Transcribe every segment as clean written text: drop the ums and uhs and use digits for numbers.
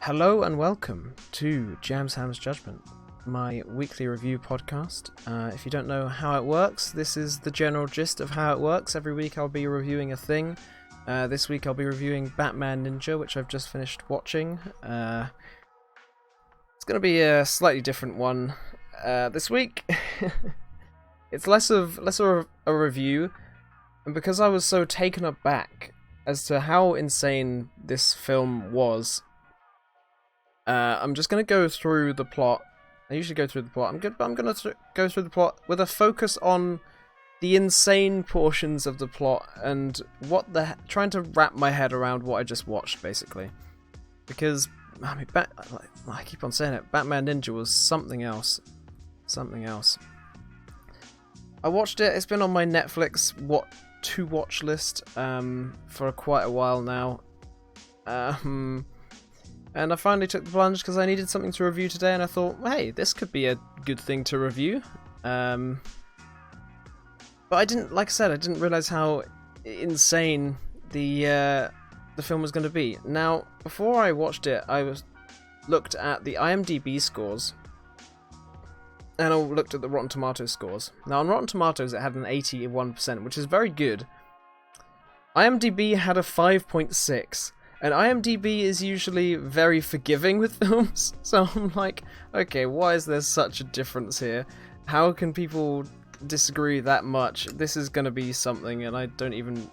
Hello and welcome to JamsHams Judgement, my weekly review podcast. If you don't know how it works, this is the general gist of how it works. Every week I'll be reviewing a thing. This week I'll be reviewing Batman Ninja, which I've just finished watching. It's going to be a slightly different one this week. It's less of a review, and because I was so taken aback as to how insane this film was, I'm just going to go through the plot. I usually go through the plot. I'm going to go through the plot with a focus on the insane portions of the plot and trying to wrap my head around what I just watched, basically. Because, I mean, I keep on saying it, Batman Ninja was something else. Something else. I watched it. It's been on my Netflix to watch list for quite a while now. And I finally took the plunge because I needed something to review today, and I thought, hey, this could be a good thing to review. But I didn't, like I said, I didn't realize how insane the film was going to be. Now, before I watched it, looked at the IMDb scores, and I looked at the Rotten Tomatoes scores. Now, on Rotten Tomatoes, it had an 81%, which is very good. IMDb had a 5.6. And IMDb is usually very forgiving with films, so I'm like, okay, why is there such a difference here? How can people disagree that much? This is going to be something, and I don't even...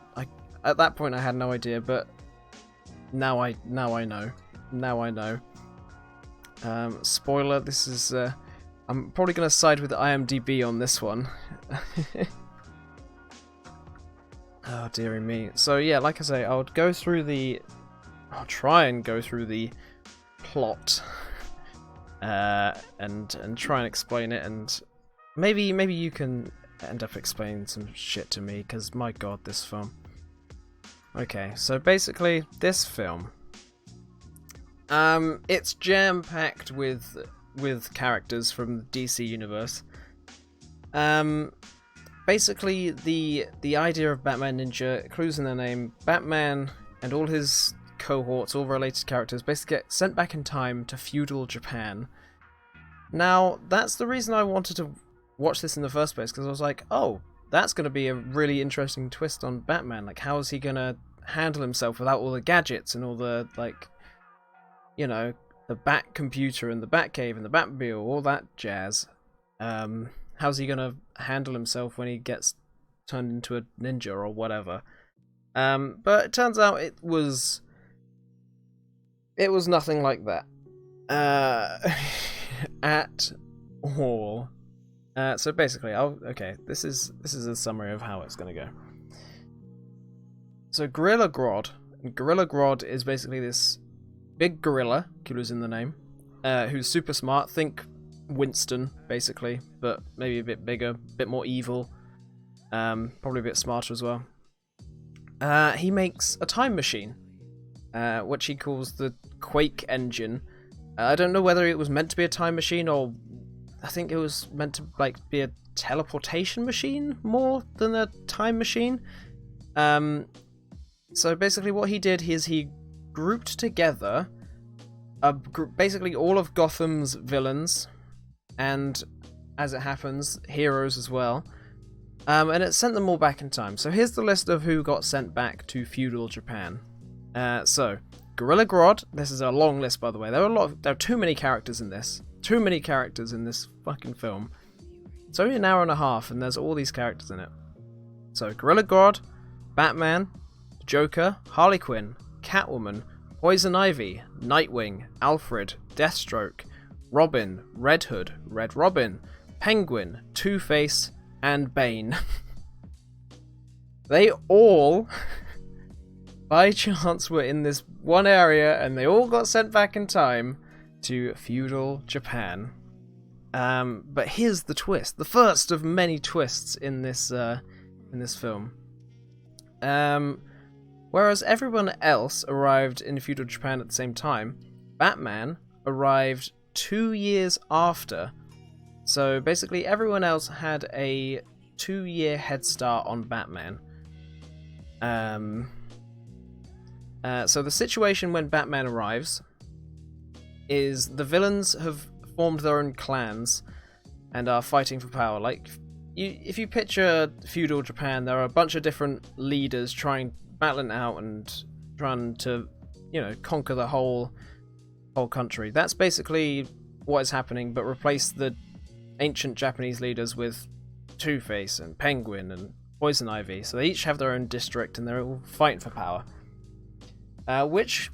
at that point I had no idea, but now I know. Now I know. Spoiler, this is... I'm probably going to side with IMDb on this one. Oh, dearie me. So yeah, like I say, I'll try and go through the plot and try and explain it, and maybe you can end up explaining some shit to me, because my god, this film. Okay, so basically this film, it's jam-packed with characters from the DC universe. Basically the idea of Batman Ninja, clues in the name. Batman and all his cohorts, all related characters, basically get sent back in time to feudal Japan. Now, that's the reason I wanted to watch this in the first place, because I was like, oh, that's going to be a really interesting twist on Batman. Like, how is he going to handle himself without all the gadgets and all the, like, you know, the Bat computer and the Batcave and the Batmobile, all that jazz. How's he going to handle himself when he gets turned into a ninja or whatever? But it turns out it was nothing like that at all. So basically, this is a summary of how it's going to go. So Gorilla Grodd is basically this big gorilla, clues in the name, who's super smart. Think Winston, basically, but maybe a bit bigger, a bit more evil, probably a bit smarter as well. He makes a time machine, which he calls the Quake engine. I don't know whether it was meant to be a time machine, or I think it was meant to be a teleportation machine more than a time machine. So basically what he did is he grouped together basically all of Gotham's villains, and as it happens, heroes as well. And it sent them all back in time. So here's the list of who got sent back to feudal Japan. So Gorilla Grodd. This is a long list, by the way. There are too many characters in this. Too many characters in this fucking film. It's only an hour and a half, and there's all these characters in it. So Gorilla Grodd, Batman, Joker, Harley Quinn, Catwoman, Poison Ivy, Nightwing, Alfred, Deathstroke, Robin, Red Hood, Red Robin, Penguin, Two-Face, and Bane. They all, by chance, were in this one area, and they all got sent back in time to feudal Japan. But here's the twist, the first of many twists in this film. Whereas everyone else arrived in feudal Japan at the same time, Batman arrived 2 years after. So basically everyone else had a 2-year head start on Batman. So the situation when Batman arrives is the villains have formed their own clans and are fighting for power. Like, if you picture feudal Japan, there are a bunch of different leaders battling out and trying to, conquer the whole country. That's basically what is happening, but replace the ancient Japanese leaders with Two-Face and Penguin and Poison Ivy. So they each have their own district and they're all fighting for power. Which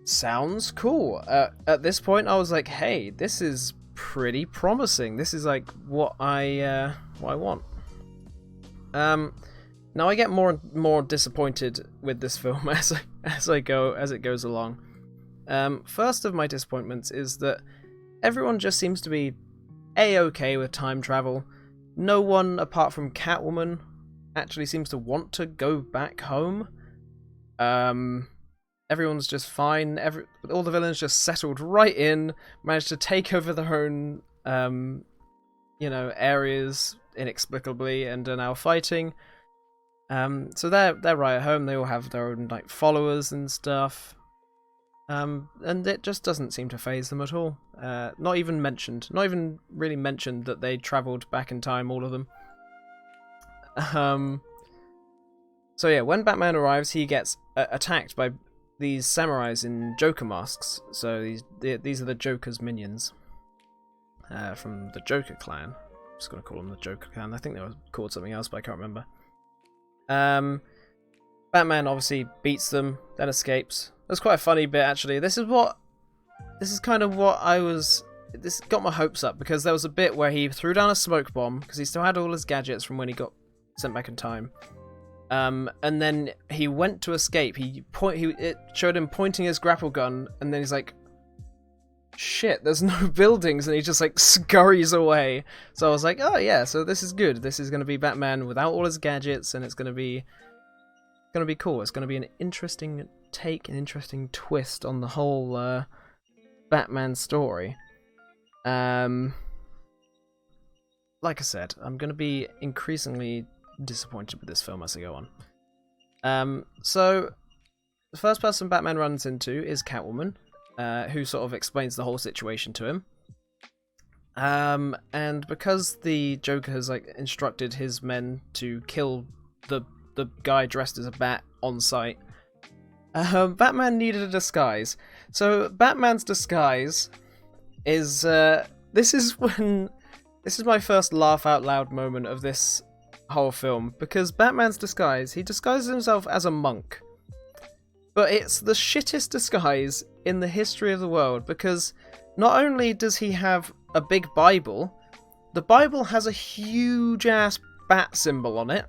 sounds cool. At this point, I was like, hey, this is pretty promising. This is like what I want. Now I get more and more disappointed with this film as it goes along. First of my disappointments is that everyone just seems to be A-okay with time travel. No one apart from Catwoman actually seems to want to go back home. Everyone's just fine. All the villains just settled right in, managed to take over their own, areas inexplicably, and are now fighting. So they're right at home. They all have their own followers and stuff. And it just doesn't seem to faze them at all. Not even really mentioned that they travelled back in time, all of them. So yeah, when Batman arrives, he gets attacked by these samurais in Joker masks. So these are the Joker's minions from the Joker clan. I'm just going to call them the Joker clan. I think they were called something else, but I can't remember. Batman obviously beats them, then escapes. That's quite a funny bit, actually. This is kind of what this got my hopes up, because there was a bit where he threw down a smoke bomb, because he still had all his gadgets from when he got sent back in time. And then he went to escape. It showed him pointing his grapple gun, and then he's like, shit, there's no buildings, and he just scurries away. So I was like, oh yeah, so this is good. This is going to be Batman without all his gadgets, and it's going to be cool. It's going to be an interesting take, an interesting twist on the whole Batman story. Like I said, I'm going to be increasingly disappointed with this film as I go on. So the first person Batman runs into is Catwoman, who sort of explains the whole situation to him. And because the Joker has instructed his men to kill the guy dressed as a bat on sight, Batman needed a disguise. So Batman's disguise is this is my first laugh out loud moment of this whole film, because Batman's disguise, he disguises himself as a monk. But it's the shittest disguise in the history of the world, because not only does he have a big Bible, the Bible has a huge ass bat symbol on it.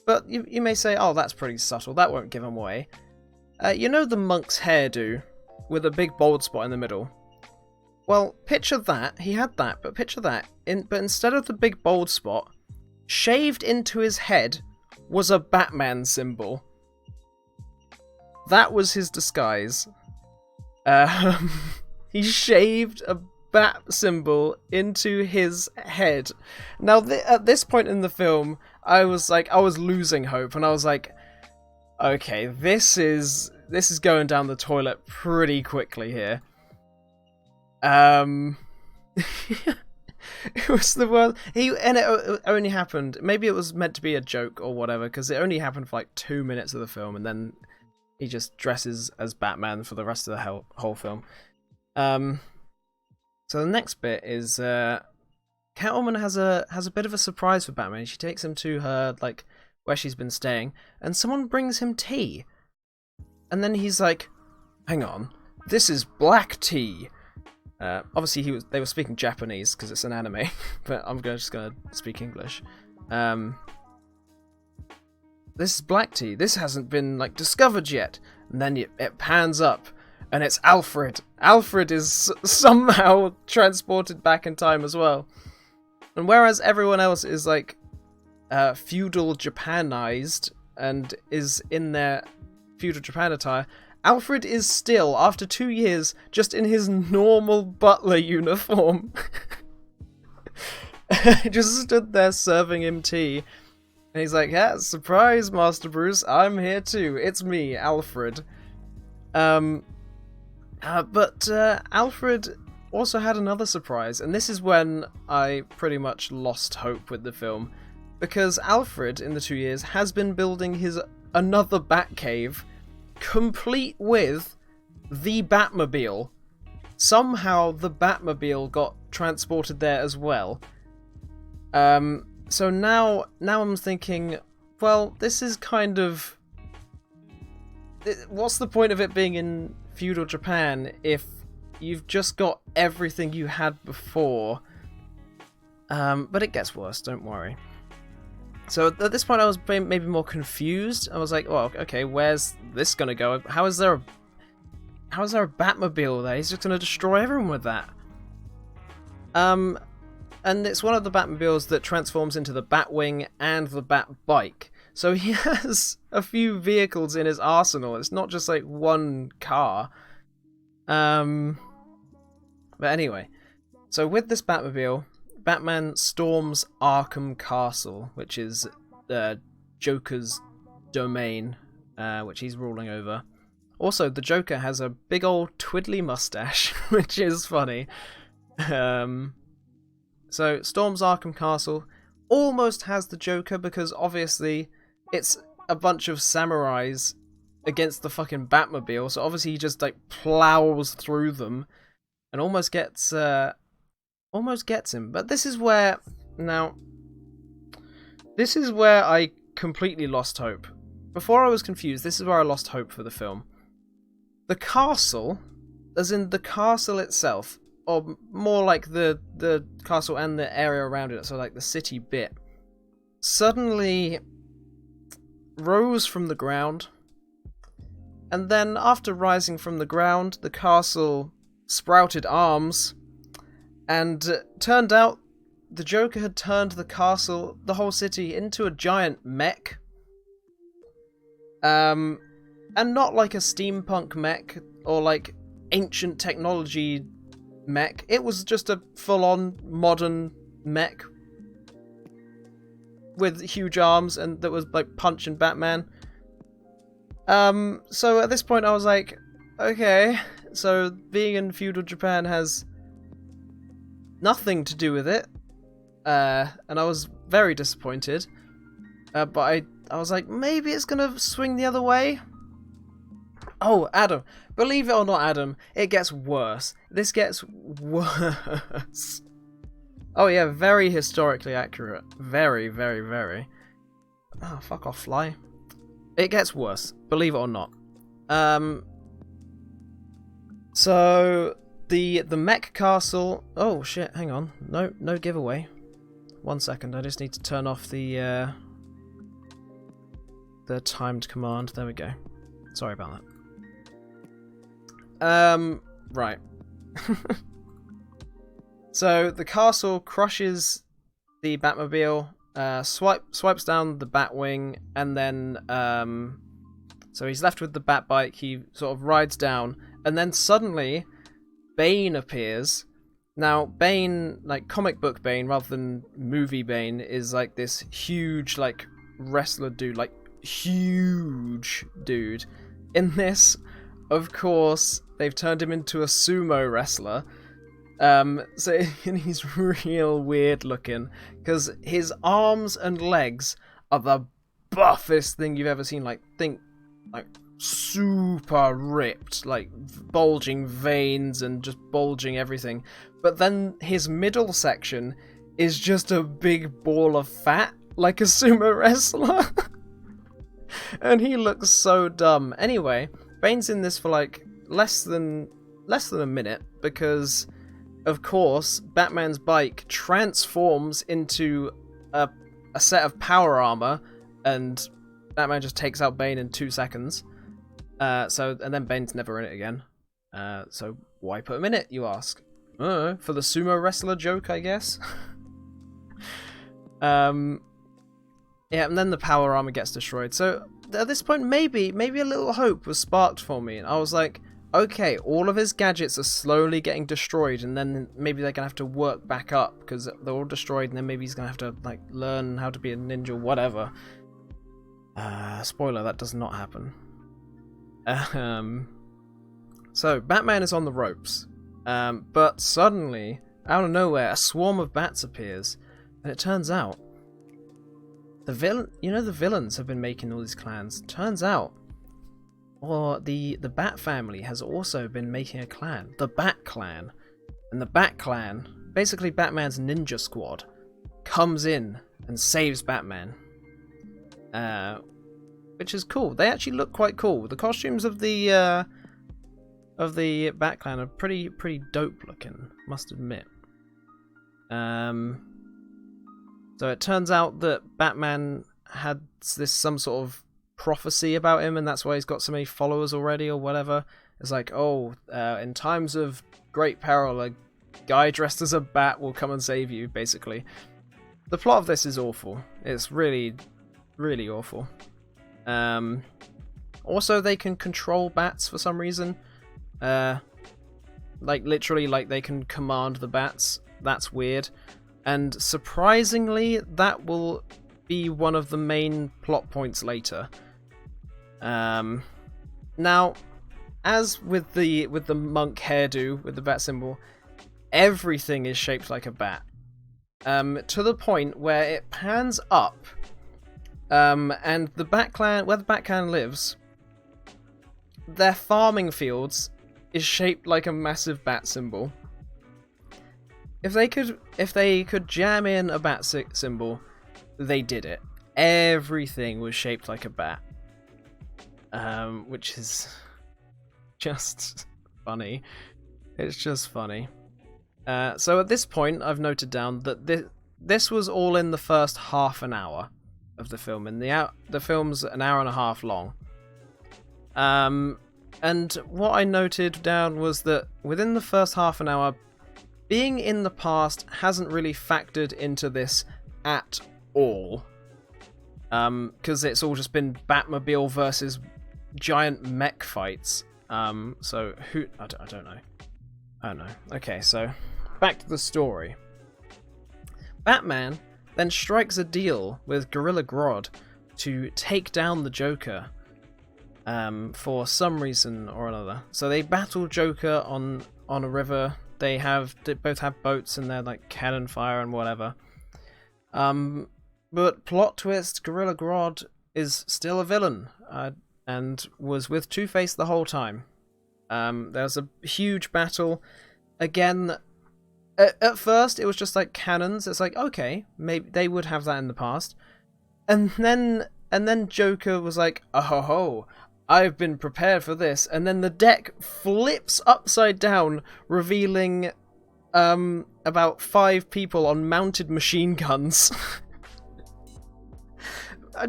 But you may say, oh, that's pretty subtle, that won't give him away. You know the monk's hairdo, with a big bald spot in the middle? Well, picture that, he had that, but picture that, but instead of the big bald spot, shaved into his head was a Batman symbol. That was his disguise. He shaved a bat symbol into his head. Now, at this point in the film, I was losing hope, and I was like, okay, this is going down the toilet pretty quickly here. It was the worst. It only happened. Maybe it was meant to be a joke or whatever, because it only happened for 2 minutes of the film, and then he just dresses as Batman for the rest of the whole film. So the next bit is Catwoman has a bit of a surprise for Batman. She takes him to her where she's been staying, and someone brings him tea. And then he's like, "Hang on, this is black tea." Obviously, they were speaking Japanese because it's an anime, but I'm just gonna speak English. This is black tea. This hasn't been discovered yet. And then it pans up, and it's Alfred. Alfred is somehow transported back in time as well. And whereas everyone else is feudal Japanized and is in their feudal Japan attire, Alfred is still, after 2 years, just in his normal butler uniform. Just stood there serving him tea. And he's like, yeah, surprise, Master Bruce, I'm here too. It's me, Alfred. And But Alfred also had another surprise, and this is when I pretty much lost hope with the film, because Alfred, in the 2 years, has been building his another Batcave, complete with the Batmobile. Somehow the Batmobile got transported there as well. So now I'm thinking, well, this is kind of... What's the point of it being in feudal Japan if you've just got everything you had before? But it gets worse, don't worry. So at this point I was maybe more confused. I was like, well, okay, where's this gonna go? How is there a Batmobile there? He's just gonna destroy everyone with that. And it's one of the Batmobiles that transforms into the Batwing and the Batbike. So he has a few vehicles in his arsenal. It's not just like one car. But anyway, so with this Batmobile, Batman storms Arkham Castle, which is Joker's domain, which he's ruling over. Also, the Joker has a big old twiddly mustache, which is funny. So, storms Arkham Castle, almost has the Joker, because obviously it's a bunch of samurais against the fucking Batmobile, so obviously he just like plows through them and almost gets him. But this is where I completely lost hope. Before I was confused, this is where I lost hope for the film. The castle, as in the castle itself, or more like the castle and the area around it, so like the city bit, suddenly rose from the ground, and then after rising from the ground, the castle sprouted arms, and turned out the Joker had turned the castle, the whole city, into a giant mech. And not like a steampunk mech, or like ancient technology mech. It was just a full-on modern mech with huge arms and that was like punching Batman. So at this point I was like, okay, so being in feudal Japan has nothing to do with it, and I was very disappointed. But I was like, maybe it's gonna swing the other way. Oh, Adam, believe it or not, Adam, it gets worse. This gets worse. Oh yeah, very historically accurate. Very, very, very. Oh, fuck off, fly. It gets worse, believe it or not. So the mech castle. Oh shit, hang on. No giveaway. 1 second, I just need to turn off the timed command. There we go. Sorry about that. Right. So the castle crushes the Batmobile, swipes down the Batwing, and then so he's left with the Batbike. He sort of rides down, and then suddenly Bane appears. Now Bane, like comic book Bane rather than movie Bane, is like this huge like wrestler dude, like huge dude. In this, of course, they've turned him into a sumo wrestler. So and he's real weird looking, because his arms and legs are the buffest thing you've ever seen. Like, think like super ripped, like bulging veins and just bulging everything. But then his middle section is just a big ball of fat, like a sumo wrestler. And he looks so dumb. Anyway, Bane's in this for like less than a minute, because of course Batman's bike transforms into a set of power armor, and Batman just takes out Bane in 2 seconds. And then Bane's never in it again. So why put him in it, you ask? For the sumo wrestler joke, I guess. Yeah, and then the power armor gets destroyed. So at this point, maybe a little hope was sparked for me, and I was like, okay, all of his gadgets are slowly getting destroyed, and then maybe they're gonna have to work back up because they're all destroyed, and then maybe he's gonna have to like learn how to be a ninja, whatever. Spoiler: that does not happen. So Batman is on the ropes, but suddenly, out of nowhere, a swarm of bats appears, and it turns out the villains have been making all these clans. Turns out, or the Bat family has also been making a clan, the Bat Clan, and the Bat Clan, basically Batman's ninja squad, comes in and saves Batman, which is cool. They actually look quite cool. The costumes of the Bat Clan are pretty dope looking, must admit. So it turns out that Batman had some sort of prophecy about him, and that's why he's got so many followers already, or whatever. It's like, in times of great peril, a guy dressed as a bat will come and save you, basically. The plot of this is awful. It's really, really awful. Also, they can control bats for some reason. Literally, they can command the bats. That's weird. And surprisingly, that will be one of the main plot points later. Now, as with the monk hairdo with the bat symbol, everything is shaped like a bat. To the point where it pans up, and the Bat Clan, where the Bat Clan lives, their farming fields is shaped like a massive bat symbol. If they could jam in a bat symbol, they did it. Everything was shaped like a bat, which is just funny. It's just funny. So at this point, I've noted down that this was all in the first half an hour of the film, and the film's an hour and a half long. And what I noted down was that within the first half an hour, being in the past hasn't really factored into this at all. Because it's all just been Batmobile versus giant mech fights. So who... I don't know. I don't know. Okay, so back to the story. Batman then strikes a deal with Gorilla Grodd to take down the Joker. For some reason or another. So they battle Joker on a river. They both have boats and they're like cannon fire and whatever. But plot twist, Gorilla Grodd is still a villain, and was with Two-Face the whole time. There's a huge battle. Again, at first it was just like cannons. It's like, okay, maybe they would have that in the past. And then Joker was like, oh ho ho, I've been prepared for this, and then the deck flips upside down, revealing about 5 people on mounted machine guns.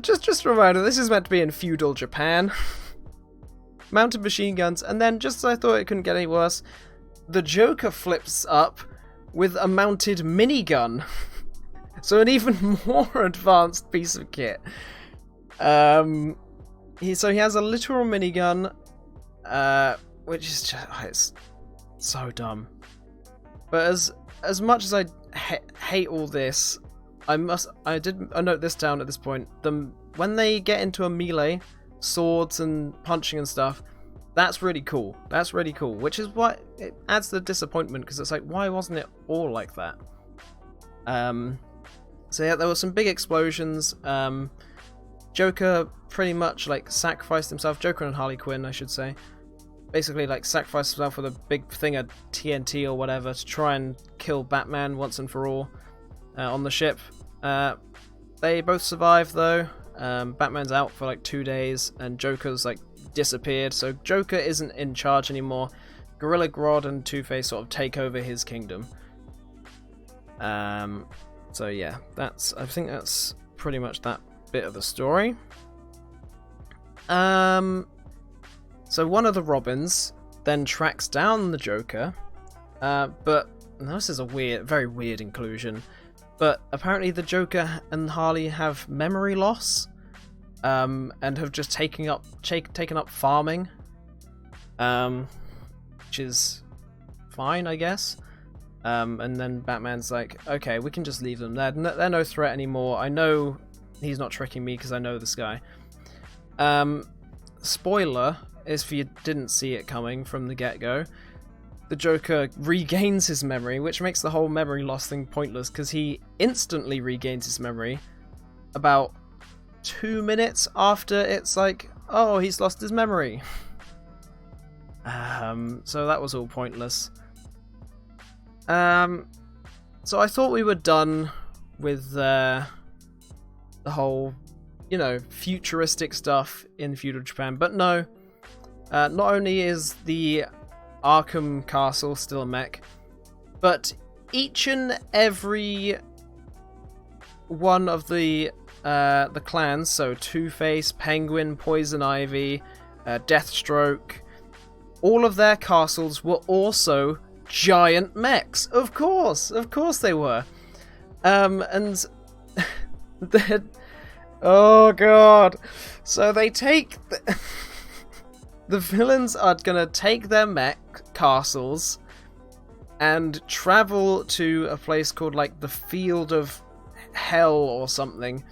Just a reminder, this is meant to be in feudal Japan. Mounted machine guns, and then, just as I thought it couldn't get any worse, the Joker flips up with a mounted minigun. So an even more advanced piece of kit. He has a literal minigun, which is just, it's so dumb. But as much as I hate all this, I note this down at this point. When they get into a melee, swords and punching and stuff, that's really cool. That's really cool. Which is why it adds the disappointment, because it's like, why wasn't it all like that? So yeah, there were some big explosions. Joker pretty much sacrificed himself. Joker and Harley Quinn, I should say, basically sacrificed himself with a big thing of TNT or whatever to try and kill Batman once and for all on the ship. They both survive though. Batman's out for 2 days, and Joker's disappeared. So Joker isn't in charge anymore. Gorilla Grodd and Two-Face sort of take over his kingdom. So yeah, I think that's pretty much that bit of the story. So one of the Robins then tracks down the Joker, but this is a very weird inclusion. But apparently the Joker and Harley have memory loss, and have just taken up farming, which is fine, I guess. And then Batman's like, okay, we can just leave them. They're no threat anymore. I know he's not tricking me because I know this guy. Spoiler, if you didn't see it coming from the get-go, the Joker regains his memory, which makes the whole memory loss thing pointless, because he instantly regains his memory about 2 minutes after it's like, oh, he's lost his memory. So that was all pointless. So I thought we were done with the whole, you know, futuristic stuff in feudal Japan, but no. Not only is the Arkham Castle still a mech, but each and every one of the clans, so Two-Face, Penguin, Poison Ivy, Deathstroke, all of their castles were also giant mechs. Of course they were. And oh god. So they take the villains are gonna take their mech castles and travel to a place called like the Field of Hell or something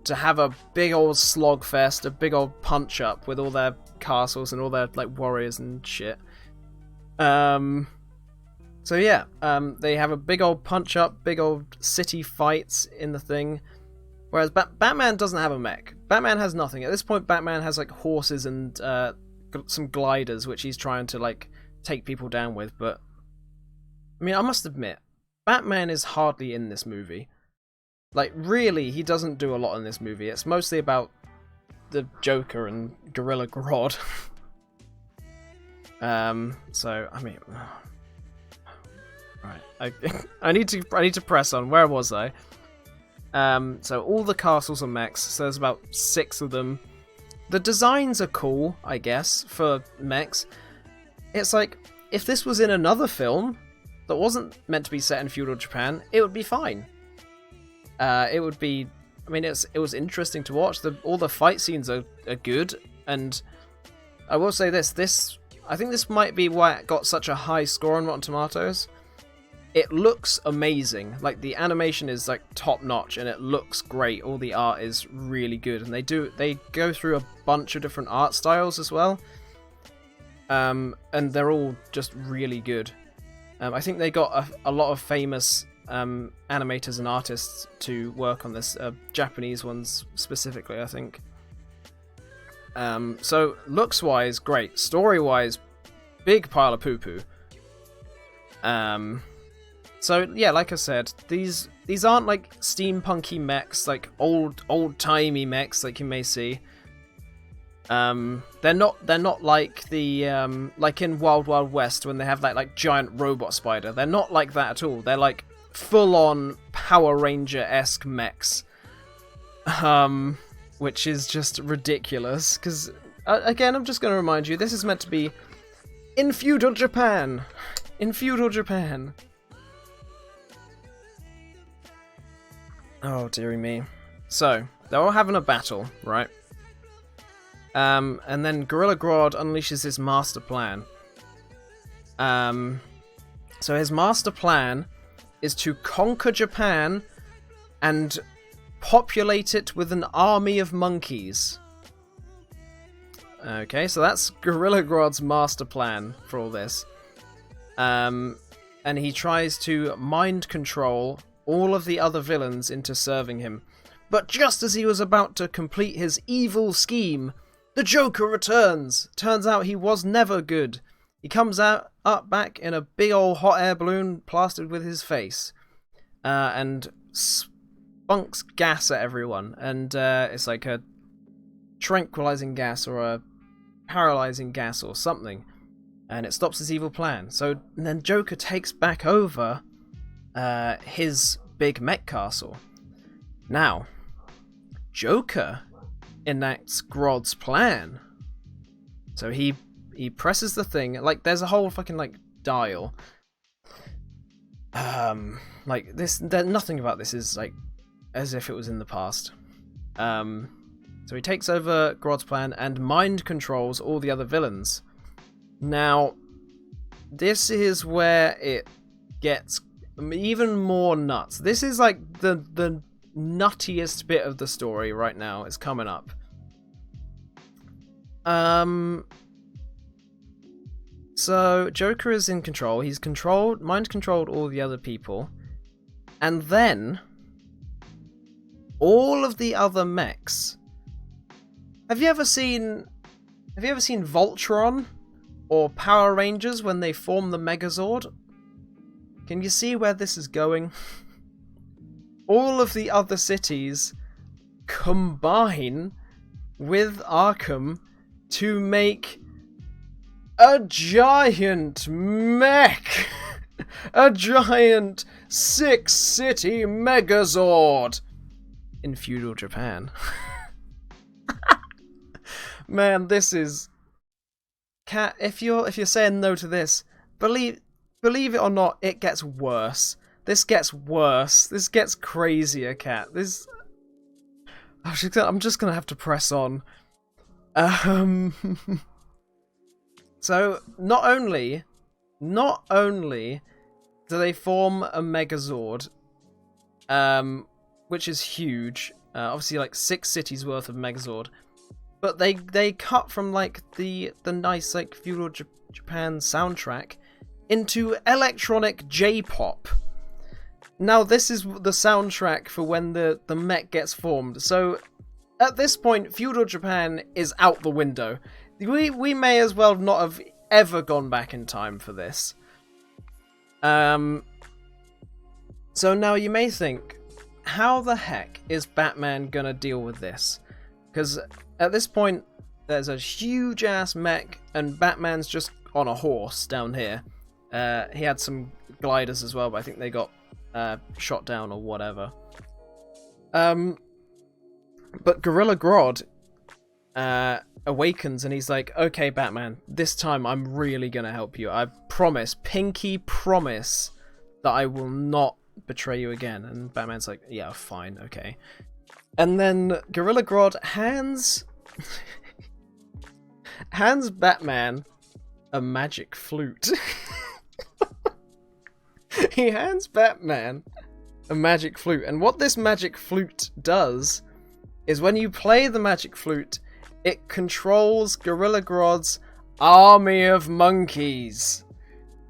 to have a big old slogfest, a big old punch up with all their castles and all their like warriors and shit. So yeah, they have a big old punch up, big old city fights in the thing. Whereas Batman doesn't have a mech. Batman has nothing. At this point, Batman has like horses and some gliders, which he's trying to like take people down with. But I mean, I must admit, Batman is hardly in this movie. Like, really, he doesn't do a lot in this movie. It's mostly about the Joker and Gorilla Grodd. So I mean, right, I need to press on. Where was I? So all the castles are mechs. So there's about 6 of them. The designs are cool, I guess, for mechs. It's like, if this was in another film that wasn't meant to be set in feudal Japan, it would be fine. It would be, I mean, it was interesting to watch. All the fight scenes are good, and I will say this, I think this might be why it got such a high score on Rotten Tomatoes. It looks amazing. Like, the animation is like top notch and it looks great. All the art is really good, and they go through a bunch of different art styles as well. And they're all just really good. I think they got a lot of famous animators and artists to work on this, Japanese ones specifically, I think. So looks wise, great. Story wise, big pile of poo poo. So yeah, like I said, these aren't like steampunky mechs, like old-timey mechs like you may see. They're not like the like in Wild Wild West when they have that like giant robot spider. They're not like that at all. They're like full-on Power Ranger-esque mechs. Which is just ridiculous, because again, I'm just going to remind you, this is meant to be in feudal Japan. In feudal Japan. Oh, dearie me. So, they're all having a battle, right? And then Gorilla Grodd unleashes his master plan. So his master plan is to conquer Japan and populate it with an army of monkeys. Okay, so that's Gorilla Grodd's master plan for all this. And he tries to mind control all of the other villains into serving him. But just as he was about to complete his evil scheme, the Joker returns. Turns out he was never good. He comes up back in a big old hot air balloon plastered with his face. And spunks gas at everyone. And it's like a tranquilizing gas or a paralyzing gas or something. And it stops his evil plan. So then Joker takes back over his big mech castle. Now, Joker enacts Grodd's plan. So he presses the thing, like there's a whole fucking like dial. Like this, nothing about this is like as if it was in the past. So he takes over Grodd's plan and mind controls all the other villains. Now, this is where it gets even more nuts. This is like the nuttiest bit of the story right now. It's coming up. So Joker is in control. He's mind controlled all the other people, and then all of the other mechs. Have you ever seen Voltron or Power Rangers when they form the Megazord? Can you see where this is going? All of the other cities combine with Arkham to make a giant mech! A giant 6-city Megazord! In feudal Japan. Man, this is... Cat, if you're saying no to this, believe it or not, it gets worse. This gets worse. This gets crazier, Cat. This... I'm just gonna have to press on. So, not only do they form a Megazord, which is huge, obviously like 6 cities worth of Megazord, but they cut from like the nice like feudal Japan soundtrack into electronic J-pop. Now this is the soundtrack for when the mech gets formed. So at this point, feudal Japan is out the window. We may as well not have ever gone back in time for this. So now you may think, how the heck is Batman gonna deal with this? Because at this point, there's a huge ass mech, and Batman's just on a horse down here. He had some gliders as well, but I think they got shot down or whatever. But Gorilla Grodd awakens and he's like, okay, Batman, this time I'm really gonna help you. I promise, pinky promise, that I will not betray you again. And Batman's like, yeah, fine, okay. And then Gorilla Grodd hands Batman a magic flute. He hands Batman a magic flute, and what this magic flute does is when you play the magic flute, it controls Gorilla Grodd's army of monkeys.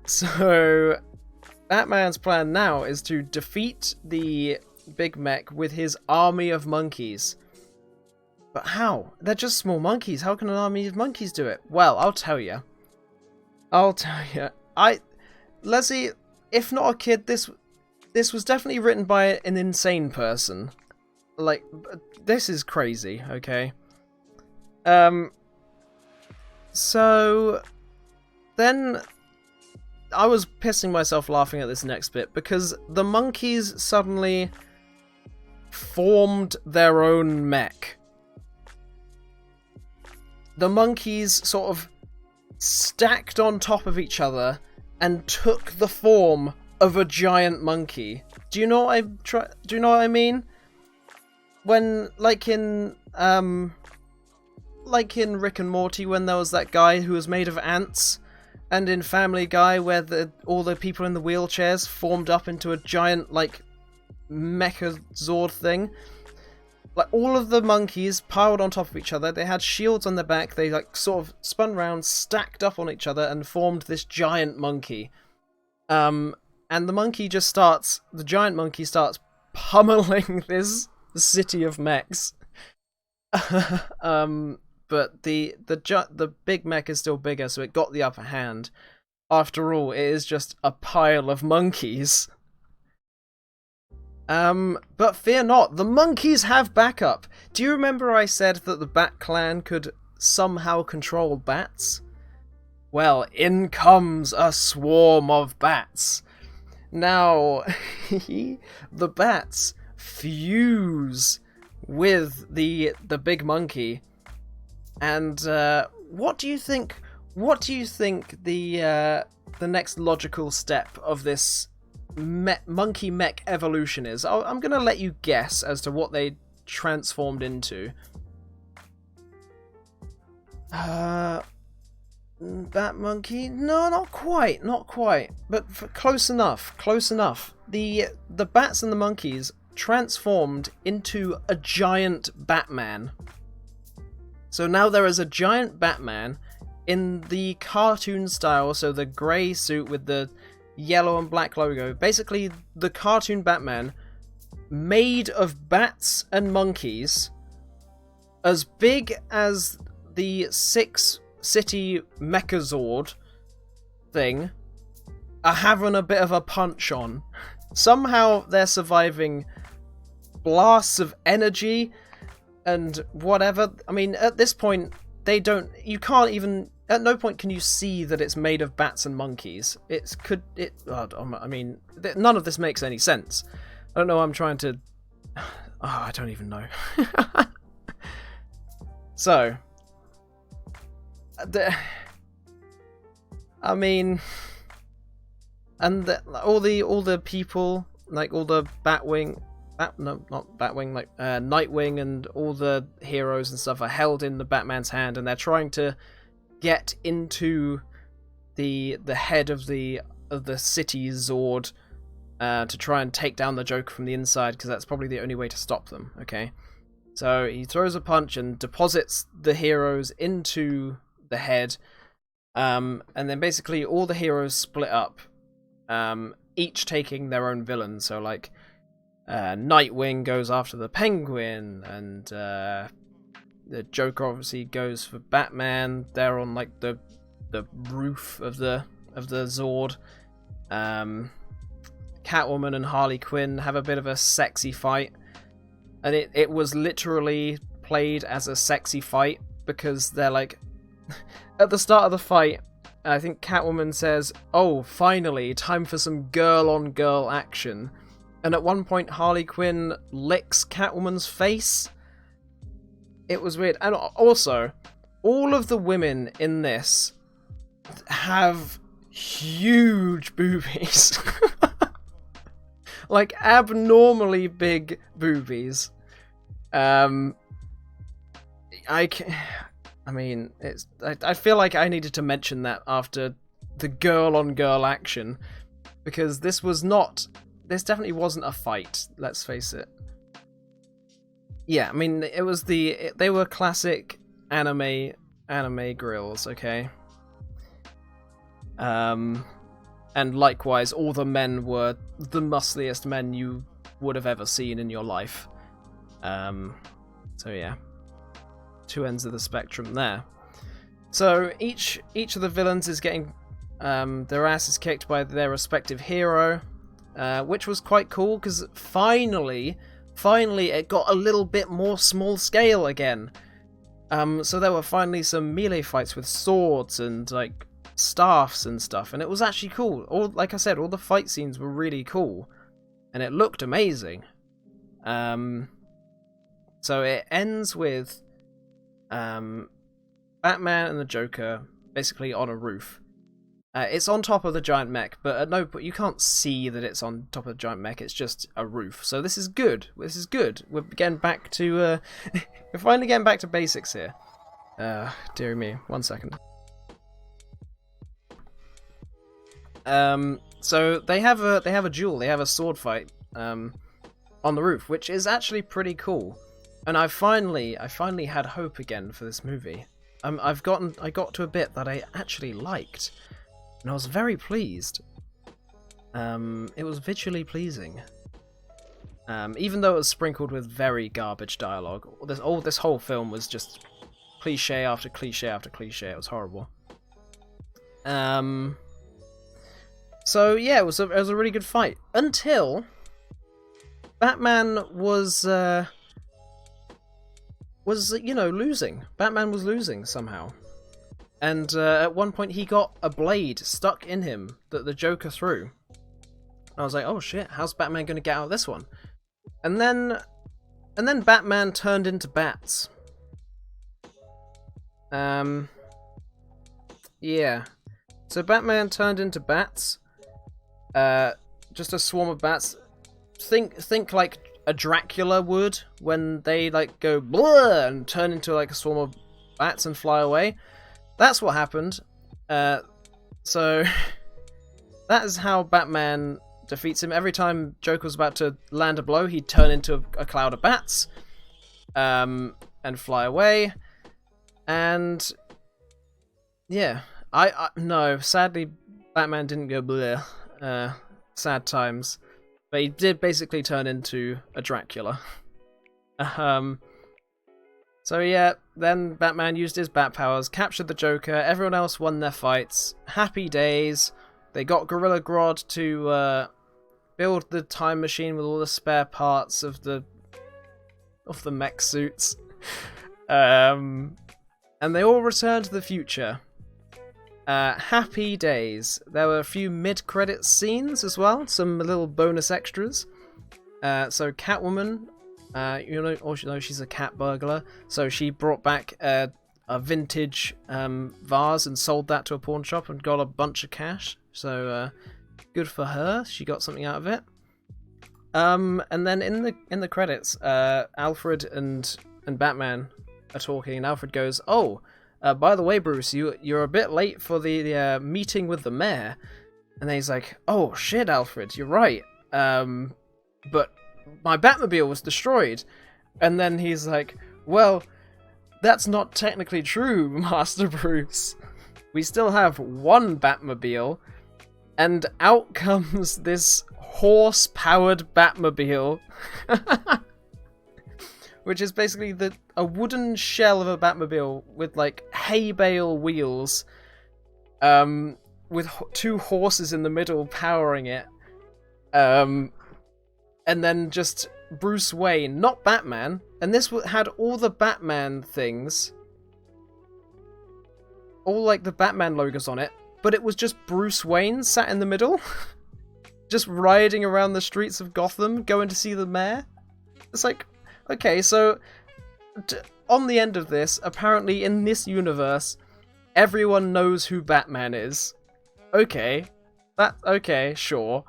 So Batman's plan now is to defeat the big mech with his army of monkeys. But how? They're just small monkeys. How can an army of monkeys do it? Well, I'll tell you. Leslie, if not a kid, this was definitely written by an insane person. Like, this is crazy, okay? So then I was pissing myself laughing at this next bit because the monkeys suddenly formed their own mech. The monkeys sort of stacked on top of each other and took the form of a giant monkey. Do you know what I mean? When like in Rick and Morty, when there was that guy who was made of ants, and in Family Guy where all the people in the wheelchairs formed up into a giant like Megazord thing. Like, all of the monkeys piled on top of each other. They had shields on their back. They, like, sort of spun around, stacked up on each other, and formed this giant monkey. And the giant monkey starts pummeling this city of mechs. But the big mech is still bigger, so it got the upper hand. After all, it is just a pile of monkeys. But fear not, the monkeys have backup. Do you remember I said that the Bat Clan could somehow control bats? Well, in comes a swarm of bats. Now, the bats fuse with the big monkey. And what do you think the next logical step of this monkey mech evolution is? I'm gonna let you guess as to what they transformed into. Bat monkey? No, not quite, but close enough. The bats and the monkeys transformed into a giant Batman. So now there is a giant Batman, in the cartoon style, so the grey suit with the yellow and black logo. Basically, the cartoon Batman made of bats and monkeys, as big as the 6-city Megazord thing, are having a bit of a punch on. Somehow they're surviving blasts of energy and whatever. I mean, at this point, you can't even, at no point can you see that it's made of bats and monkeys. I mean, none of this makes any sense. I don't know, I'm trying to, I don't even know. So, I mean, and all the people, like all the Nightwing and all the heroes and stuff are held in the Batman's hand, and they're trying to get into the head of the city Zord to try and take down the Joker from the inside, because that's probably the only way to stop them. Okay, so he throws a punch and deposits the heroes into the head, and then basically all the heroes split up, each taking their own villain. So like Nightwing goes after the Penguin, and the Joker obviously goes for Batman. They're on like the roof of the Zord. Catwoman and Harley Quinn have a bit of a sexy fight, and it was literally played as a sexy fight, because they're like at the start of the fight, I think Catwoman says, "Oh, finally, time for some girl-on-girl action." And at one point, Harley Quinn licks Catwoman's face. It was weird. And also, all of the women in this have huge boobies. Like, abnormally big boobies. I mean, I feel like I needed to mention that after the girl-on-girl action, because this definitely wasn't a fight, let's face it. Yeah, I mean, they were classic anime grills, okay? And likewise, all the men were the muscliest men you would have ever seen in your life. So yeah, two ends of the spectrum there. So each of the villains is getting their asses kicked by their respective hero, which was quite cool, because finally it got a little bit more small scale again. So there were finally some melee fights with swords and like staffs and stuff, and it was actually cool. Like I said, all the fight scenes were really cool, and it looked amazing. So it ends with Batman and the Joker basically on a roof. It's on top of the giant mech, but at no point you can't see that it's on top of the giant mech. It's just a roof. So this is good. This is good. We're getting back to we're finally getting back to basics here. Dear me, 1 second. So they have a duel. They have a sword fight on the roof, which is actually pretty cool. And I finally had hope again for this movie. I got to a bit that I actually liked, and I was very pleased. It was visually pleasing, even though it was sprinkled with very garbage dialogue. This whole film was just cliche after cliche after cliche. It was horrible. So yeah, it was a really good fight until Batman was losing. Batman was losing somehow. And at one point he got a blade stuck in him that the Joker threw. I was like, oh shit, how's Batman going to get out of this one? And then Batman turned into bats. Yeah. So Batman turned into bats. Just a swarm of bats. Think like a Dracula would when they like go blur and turn into like a swarm of bats and fly away. That's what happened. So that is how Batman defeats him. Every time Joker was about to land a blow, he'd turn into a cloud of bats and fly away. And Yeah, I no, sadly, Batman didn't go bleh. Sad times, but he did basically turn into a Dracula. um. So yeah, then Batman used his bat powers, captured the Joker. Everyone else won their fights. Happy days. They got Gorilla Grodd to build the time machine with all the spare parts of the mech suits. And they all returned to the future. Happy days. There were a few mid-credits scenes as well, some little bonus extras. So Catwoman, she's a cat burglar, so she brought back a vintage vase and sold that to a pawn shop and got a bunch of cash. So good for her. She got something out of it. And then in the credits, Alfred and Batman are talking, and Alfred goes, "Oh, by the way, Bruce, you're a bit late for the meeting with the mayor." And then he's like, "Oh shit, Alfred, you're right. But my Batmobile was destroyed." And then he's like, "Well, that's not technically true, Master Bruce. We still have one Batmobile." And out comes this horse-powered Batmobile, which is basically a wooden shell of a Batmobile with like hay bale wheels, with two horses in the middle powering it, and then just Bruce Wayne, not Batman. And this had all the Batman things, all like the Batman logos on it, but it was just Bruce Wayne sat in the middle, just riding around the streets of Gotham, going to see the mayor. It's like, okay, so on the end of this, apparently in this universe, everyone knows who Batman is. Okay, sure.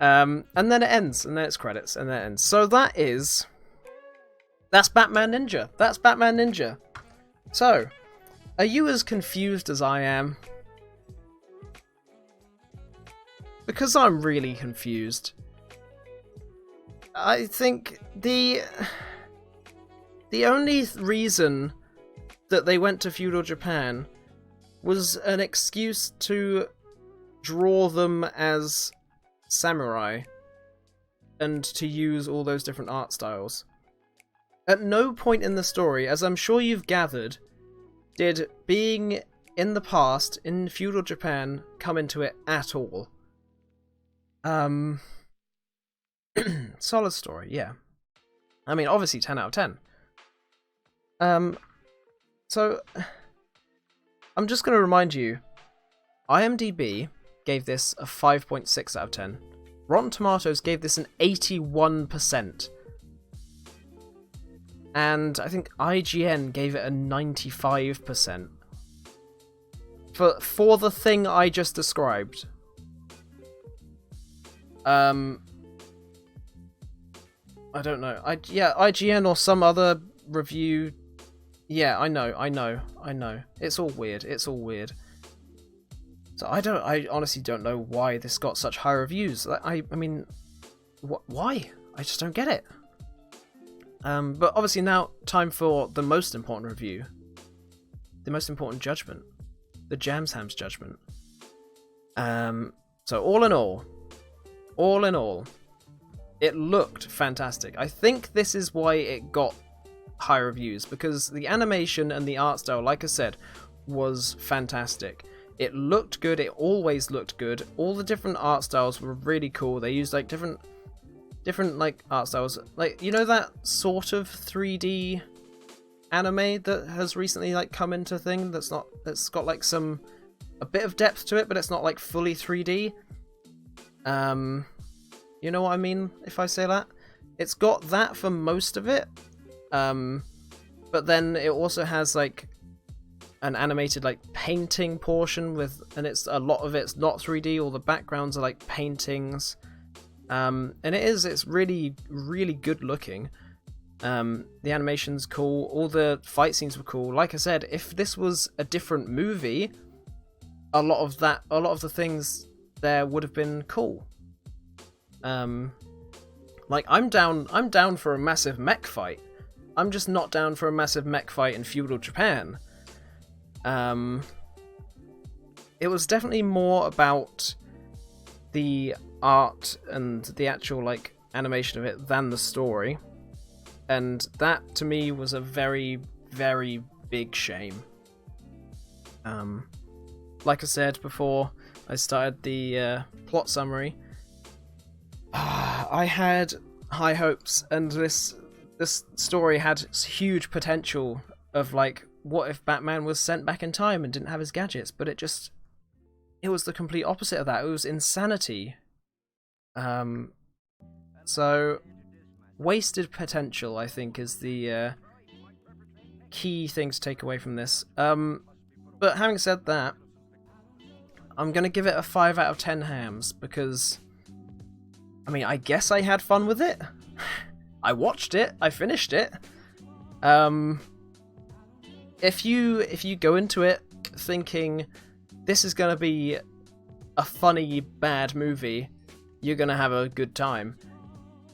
And then it ends, and then it's credits, and then it ends. So that's Batman Ninja. That's Batman Ninja. So, are you as confused as I am? Because I'm really confused. I think the only reason that they went to feudal Japan was an excuse to draw them as samurai and to use all those different art styles. At no point in the story, as I'm sure you've gathered, did being in the past in feudal Japan come into it at all. Solid story, yeah. I mean, obviously 10 out of 10. So, I'm just going to remind you, IMDb gave this a 5.6 out of 10. Rotten Tomatoes gave this an 81%. And I think IGN gave it a 95%. For the thing I just described. I don't know. IGN or some other review. Yeah, I know. It's all weird. So I honestly don't know why this got such high reviews. I mean, why? I just don't get it. But obviously now, time for the most important review. The most important judgment. The JamsHams Judgement. So all in all, it looked fantastic. I think this is why it got high reviews, because the animation and the art style, like I said, was fantastic. It looked good, it always looked good. All the different art styles were really cool. They used like different like art styles. Like, you know that sort of 3D anime that has recently like come into thing that's got like a bit of depth to it, but it's not like fully 3D. You know what I mean if I say that? It's got that for most of it. But then it also has like an animated like painting portion and a lot of it's not 3D. All the backgrounds are like paintings. And it's really, really good looking. The animation's cool. All the fight scenes were cool. Like I said, if this was a different movie, a lot of the things there would have been cool. Like I'm down for a massive mech fight. I'm just not down for a massive mech fight in feudal Japan. it was definitely more about the art and the actual like animation of it than the story, and that to me was a very, very big shame. Like I said before I started the plot summary, I had high hopes, and this story had huge potential of like, what if Batman was sent back in time and didn't have his gadgets? But it was the complete opposite of that. It was insanity. So wasted potential, I think, is the key thing to take away from this. But having said that, I'm gonna give it a 5 out of 10 hams, because I mean, I guess I had fun with it. I watched it, I finished it. If you go into it thinking this is gonna be a funny bad movie, you're gonna have a good time.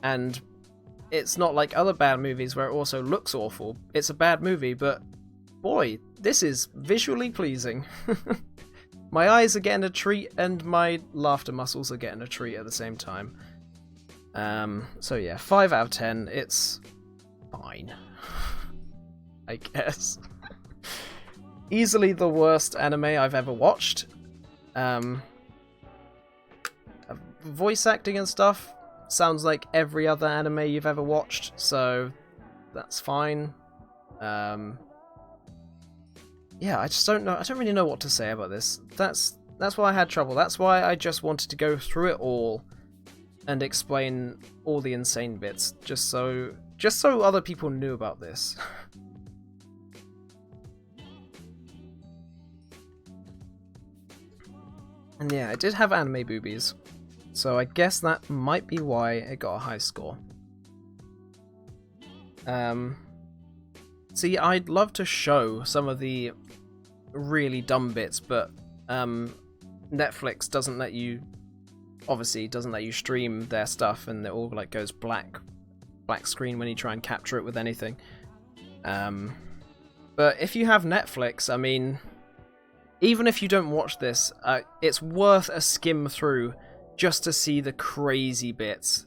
And it's not like other bad movies where it also looks awful. It's a bad movie, but boy, this is visually pleasing. My eyes are getting a treat, and my laughter muscles are getting a treat at the same time. So yeah, 5 out of 10. It's fine, I guess. Easily the worst anime I've ever watched. Voice acting and stuff sounds like every other anime you've ever watched, so that's fine. Yeah, I just don't know. I don't really know what to say about this. That's why I had trouble. That's why I just wanted to go through it all and explain all the insane bits, just so other people knew about this. And yeah, it did have anime boobies, so I guess that might be why it got a high score. See, I'd love to show some of the really dumb bits, but Netflix doesn't let you stream their stuff, and it all like goes black screen when you try and capture it with anything. But if you have Netflix, I mean, even if you don't watch this, it's worth a skim through just to see the crazy bits.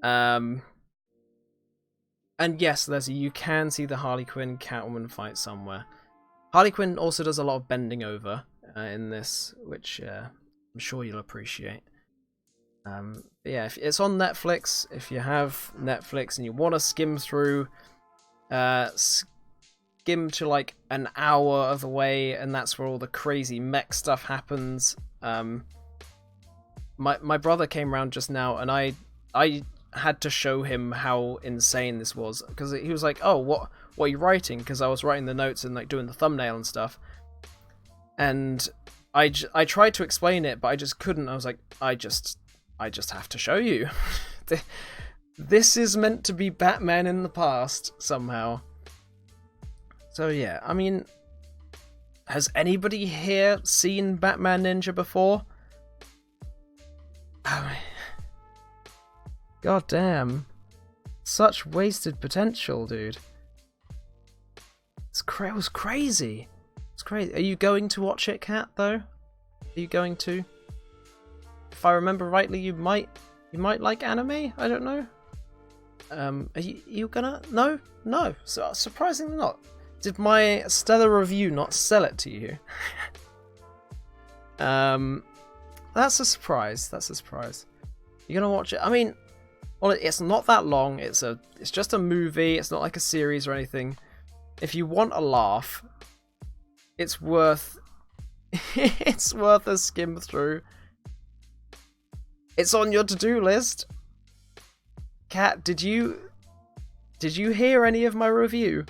And yes, you can see the Harley Quinn Catwoman fight somewhere. Harley Quinn also does a lot of bending over in this, which I'm sure you'll appreciate. But yeah, if it's on Netflix, if you have Netflix and you want to skim through, skim to like an hour of the way, and that's where all the crazy mech stuff happens. My brother came around just now, and I had to show him how insane this was, because he was like, "Oh, what are you writing?" Because I was writing the notes and like doing the thumbnail and stuff, and I tried to explain it, but I just couldn't. I was like, I just have to show you. This is meant to be Batman in the past somehow. So yeah, I mean, has anybody here seen Batman Ninja before? Oh, God damn. Such wasted potential, dude. It was crazy. It's crazy. Are you going to watch it, Kat, though? Are you going to? If I remember rightly, you might like anime? I don't know. Are you gonna? No? No. So, surprisingly not. Did my stellar review not sell it to you? That's a surprise. That's a surprise. You're gonna watch it? I mean, well, it's not that long. It's just a movie. It's not like a series or anything. If you want a laugh, it's worth a skim through. It's on your to-do list. Kat, did you hear any of my review?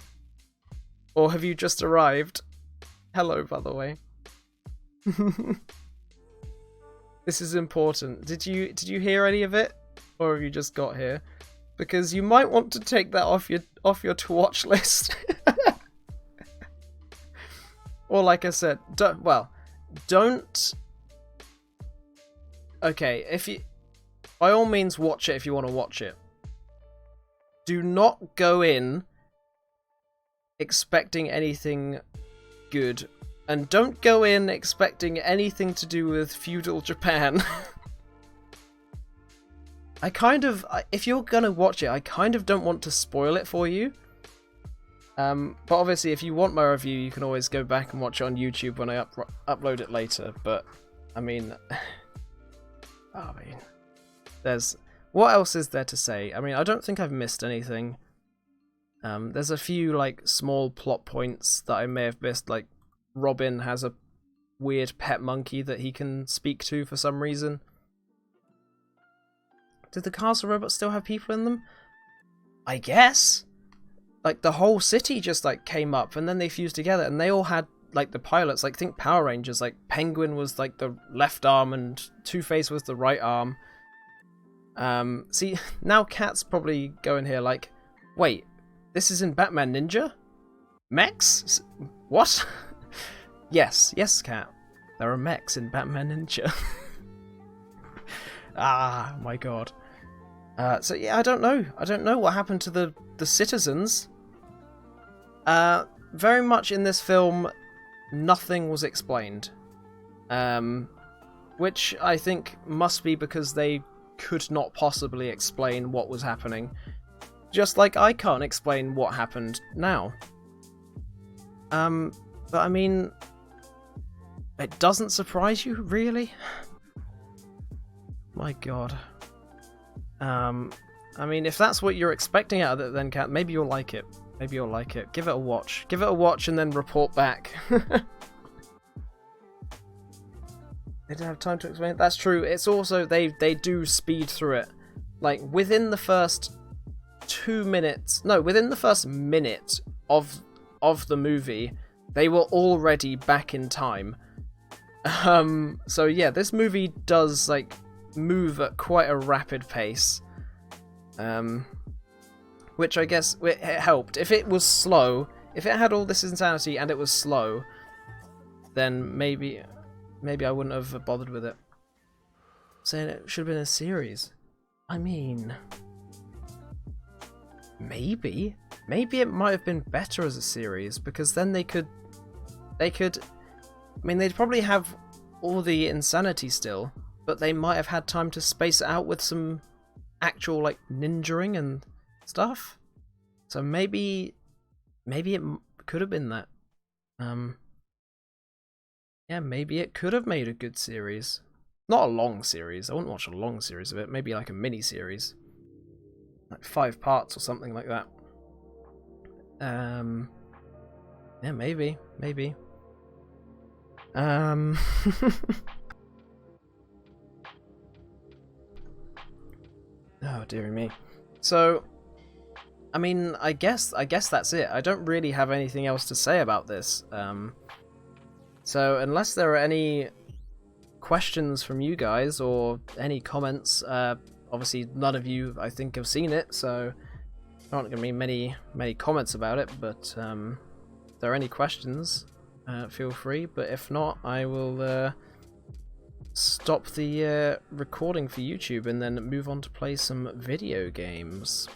Or have you just arrived? Hello, by the way. This is important. Did you hear any of it? Or have you just got here? Because you might want to take that off your to watch list. Or like I said, don't. Okay, by all means watch it if you want to watch it. Do not go in expecting anything good And don't go in expecting anything to do with feudal Japan. If you're gonna watch it, I kind of don't want to spoil it for you. But obviously, if you want my review, you can always go back and watch it on YouTube when I upload it later. But I mean, what else is there to say? I mean, I don't think I've missed anything. There's a few like small plot points that I may have missed, like Robin has a weird pet monkey that he can speak to for some reason. Did the castle robots still have people in them? I guess. Like the whole city just like came up and then they fused together and they all had like the pilots, like think Power Rangers, like Penguin was like the left arm and Two-Face was the right arm. See, now Kat's probably going here like, wait, this is in Batman Ninja? Mechs? What? Yes, Kat. There are mechs in Batman Ninja. Ah, my god. So yeah, I don't know what happened to the citizens. Very much in this film, nothing was explained. Which I think must be because they could not possibly explain what was happening. Just like I can't explain what happened now. But I mean, it doesn't surprise you, really? My god. I mean, if that's what you're expecting out of it, then Kat, maybe you'll like it. Maybe you'll like it. Give it a watch. Give it a watch and then report back. They didn't have time to explain it. That's true. It's also, they do speed through it. Like, within the first 2 minutes... No, within the first minute of the movie, they were already back in time. So yeah, this movie does, like, move at quite a rapid pace. Which I guess it helped. If it was slow, if it had all this insanity and it was slow, then maybe I wouldn't have bothered with it. Saying it should have been a series. I mean, maybe it might have been better as a series, because then they could, I mean, they'd probably have all the insanity still, but they might have had time to space it out with some actual, like, ninjaing and stuff. So maybe it could have been that. Yeah, maybe it could have made a good series. Not a long series. I wouldn't watch a long series of it. Maybe like a mini series, like 5 parts or something like that. Yeah, maybe. Oh, dearie me. So, I mean, I guess that's it. I don't really have anything else to say about this. So, unless there are any questions from you guys or any comments, obviously none of you, I think, have seen it, so there aren't going to be many comments about it, but if there are any questions, feel free. But if not, I will stop the recording for YouTube and then move on to play some video games.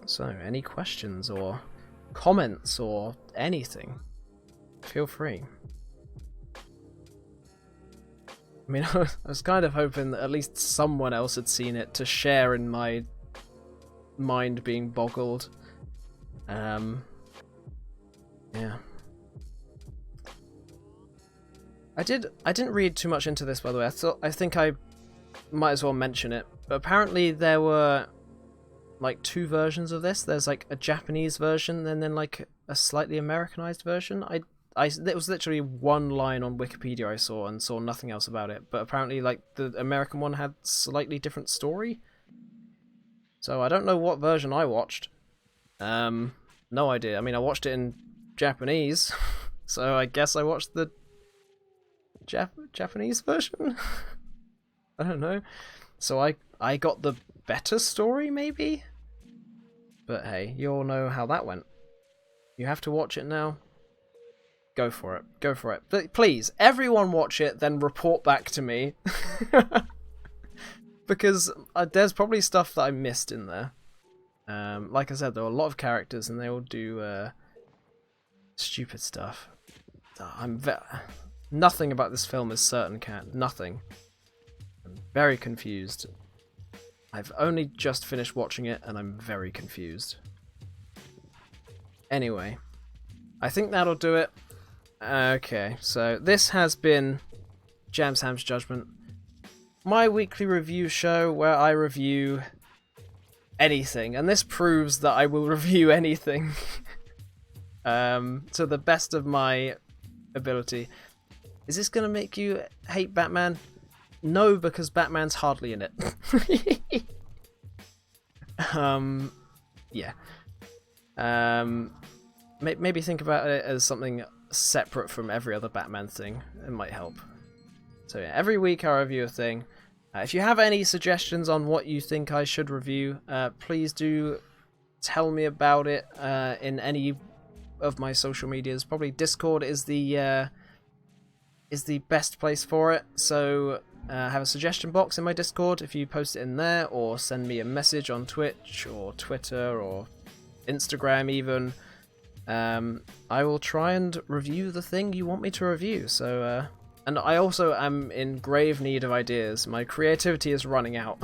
So, any questions or comments or anything, feel free. I mean, I was kind of hoping that at least someone else had seen it to share in my mind being boggled. Yeah. I didn't read too much into this, by the way. I think I might as well mention it. But apparently there were like 2 versions of this. There's like a Japanese version and then like a slightly Americanized version. It was literally one line on Wikipedia I saw and saw nothing else about it. But apparently like the American one had slightly different story. So I don't know what version I watched. No idea. I mean, I watched it in Japanese. So I guess I watched the Japanese version? I don't know. So I got the better story, maybe? But hey, you all know how that went. You have to watch it now. Go for it. Go for it. But please, everyone watch it, then report back to me. Because there's probably stuff that I missed in there. Like I said, there were a lot of characters and they all do stupid stuff. Nothing about this film is certain, Cat. Nothing. I'm very confused. I've only just finished watching it, and I'm very confused. Anyway, I think that'll do it. Okay, so this has been JamsHams Judgement, my weekly review show where I review anything, and this proves that I will review anything to the best of my ability. Is this going to make you hate Batman? No, because Batman's hardly in it. Yeah. Maybe think about it as something separate from every other Batman thing. It might help. So yeah, every week I review a thing. If you have any suggestions on what you think I should review, please do tell me about it in any of my social medias. Probably Discord is the best place for it. So I have a suggestion box in my Discord. If you post it in there, or send me a message on Twitch or Twitter or Instagram even, I will try and review the thing you want me to review. So and I also am in grave need of ideas. My creativity is running out.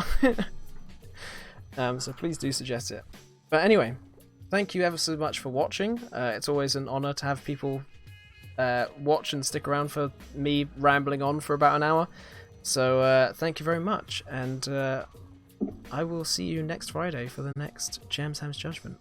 So please do suggest it. But anyway, thank you ever so much for watching. It's always an honor to have people watch and stick around for me rambling on for about an hour. So thank you very much, and I will see you next Friday for the next JamsHams Judgement.